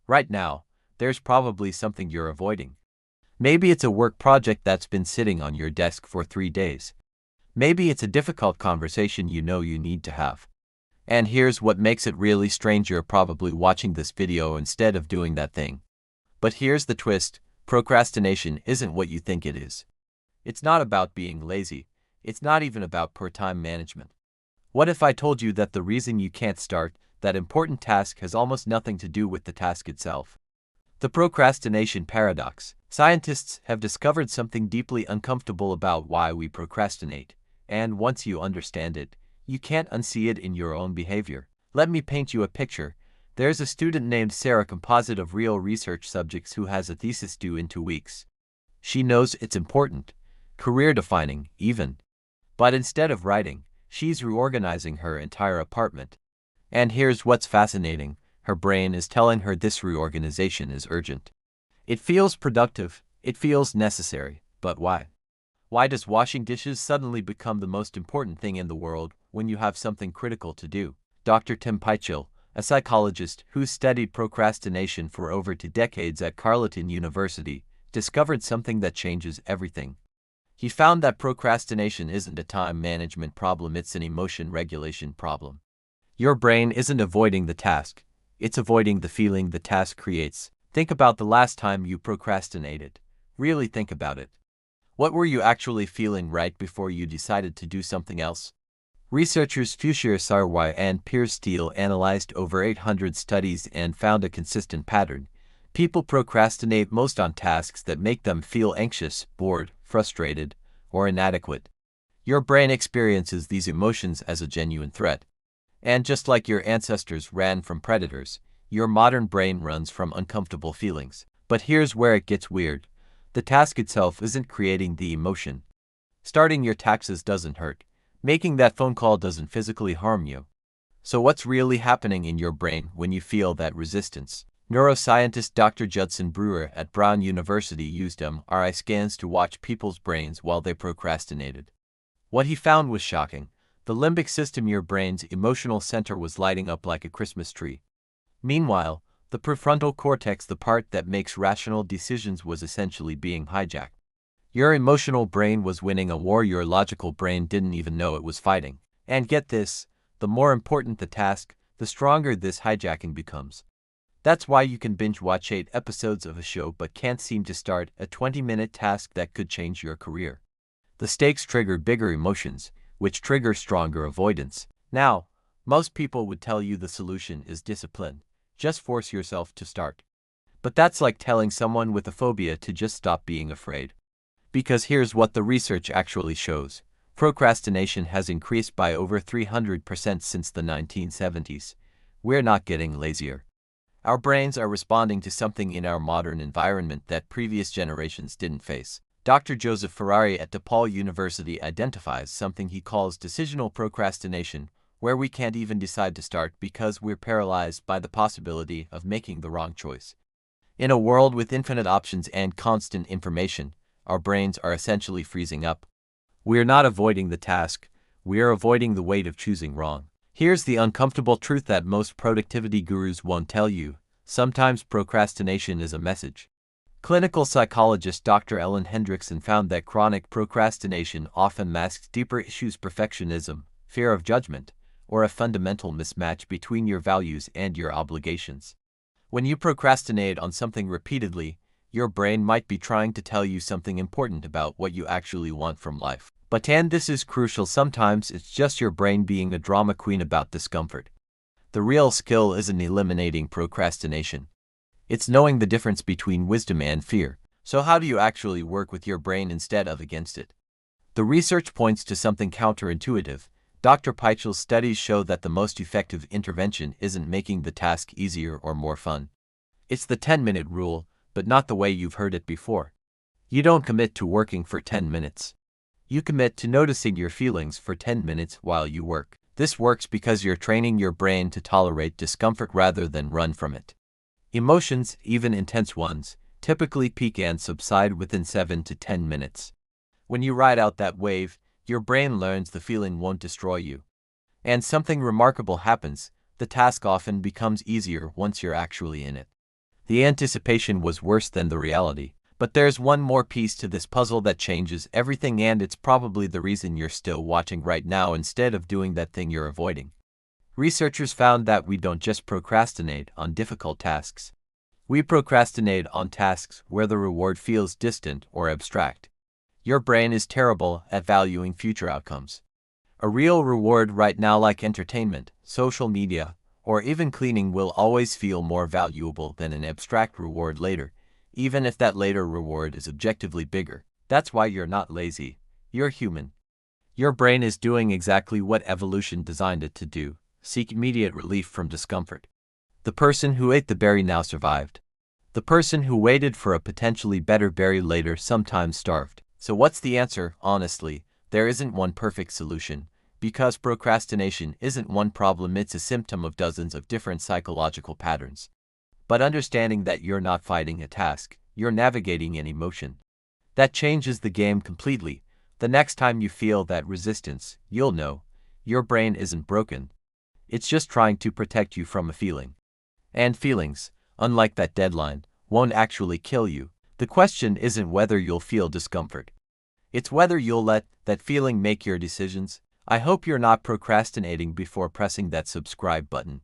Right now, there's probably something you're avoiding. Maybe it's a work project that's been sitting on your desk for 3 days. Maybe it's a difficult conversation you know you need to have. And here's what makes it really strange: you're probably watching this video instead of doing that thing. But here's the twist: procrastination isn't what you think it is. It's not about being lazy. It's not even about poor time management. What if I told you that the reason you can't start that important task has almost nothing to do with the task itself? The procrastination paradox. Scientists have discovered something deeply uncomfortable about why we procrastinate, and once you understand it, you can't unsee it in your own behavior. Let me paint you a picture. There's a student named Sarah, composite of real research subjects, who has a thesis due in 2 weeks. She knows it's important, career-defining, even. But instead of writing, she's reorganizing her entire apartment. And here's what's fascinating: her brain is telling her this reorganization is urgent. It feels productive, it feels necessary, but why? Why does washing dishes suddenly become the most important thing in the world when you have something critical to do? Dr. Tim Pychyl, a psychologist who's studied procrastination for over 2 decades at Carleton University, discovered something that changes everything. He found that procrastination isn't a time management problem, it's an emotion regulation problem. Your brain isn't avoiding the task, it's avoiding the feeling the task creates. Think about the last time you procrastinated. Really think about it. What were you actually feeling right before you decided to do something else? Researchers Fuschia Sirois and Piers Steel analyzed over 800 studies and found a consistent pattern. People procrastinate most on tasks that make them feel anxious, bored, frustrated, or inadequate. Your brain experiences these emotions as a genuine threat. And just like your ancestors ran from predators, your modern brain runs from uncomfortable feelings. But here's where it gets weird. The task itself isn't creating the emotion. Starting your taxes doesn't hurt. Making that phone call doesn't physically harm you. So what's really happening in your brain when you feel that resistance? Neuroscientist Dr. Judson Brewer at Brown University used MRI scans to watch people's brains while they procrastinated. What he found was shocking. The limbic system, your brain's emotional center, was lighting up like a Christmas tree. Meanwhile, the prefrontal cortex, the part that makes rational decisions, was essentially being hijacked. Your emotional brain was winning a war your logical brain didn't even know it was fighting. And get this, the more important the task, the stronger this hijacking becomes. That's why you can binge watch 8 episodes of a show but can't seem to start a 20-minute task that could change your career. The stakes trigger bigger emotions, which trigger stronger avoidance. Now, most people would tell you the solution is discipline. Just force yourself to start. But that's like telling someone with a phobia to just stop being afraid. Because here's what the research actually shows. Procrastination has increased by over 300% since the 1970s. We're not getting lazier. Our brains are responding to something in our modern environment that previous generations didn't face. Dr. Joseph Ferrari at DePaul University identifies something he calls decisional procrastination, where we can't even decide to start because we're paralyzed by the possibility of making the wrong choice. In a world with infinite options and constant information, our brains are essentially freezing up. We're not avoiding the task, we're avoiding the weight of choosing wrong. Here's the uncomfortable truth that most productivity gurus won't tell you: sometimes procrastination is a message. Clinical psychologist Dr. Ellen Hendrickson found that chronic procrastination often masks deeper issues: perfectionism, fear of judgment, or a fundamental mismatch between your values and your obligations. When you procrastinate on something repeatedly, your brain might be trying to tell you something important about what you actually want from life. And this is crucial, sometimes it's just your brain being a drama queen about discomfort. The real skill isn't eliminating procrastination. It's knowing the difference between wisdom and fear. So how do you actually work with your brain instead of against it? The research points to something counterintuitive. Dr. Pychyl's studies show that the most effective intervention isn't making the task easier or more fun. It's the 10-minute rule, but not the way you've heard it before. You don't commit to working for 10 minutes. You commit to noticing your feelings for 10 minutes while you work. This works because you're training your brain to tolerate discomfort rather than run from it. Emotions, even intense ones, typically peak and subside within 7 to 10 minutes. When you ride out that wave, your brain learns the feeling won't destroy you. And something remarkable happens: the task often becomes easier once you're actually in it. The anticipation was worse than the reality. But there's one more piece to this puzzle that changes everything, and it's probably the reason you're still watching right now instead of doing that thing you're avoiding. Researchers found that we don't just procrastinate on difficult tasks. We procrastinate on tasks where the reward feels distant or abstract. Your brain is terrible at valuing future outcomes. A real reward right now, like entertainment, social media, or even cleaning, will always feel more valuable than an abstract reward later, even if that later reward is objectively bigger. That's why you're not lazy. You're human. Your brain is doing exactly what evolution designed it to do: seek immediate relief from discomfort. The person who ate the berry now survived. The person who waited for a potentially better berry later sometimes starved. So what's the answer? Honestly, there isn't one perfect solution, because procrastination isn't one problem, it's a symptom of dozens of different psychological patterns. But understanding that you're not fighting a task, you're navigating an emotion. That changes the game completely. The next time you feel that resistance, you'll know your brain isn't broken. It's just trying to protect you from a feeling. And feelings, unlike that deadline, won't actually kill you. The question isn't whether you'll feel discomfort. It's whether you'll let that feeling make your decisions. I hope you're not procrastinating before pressing that subscribe button.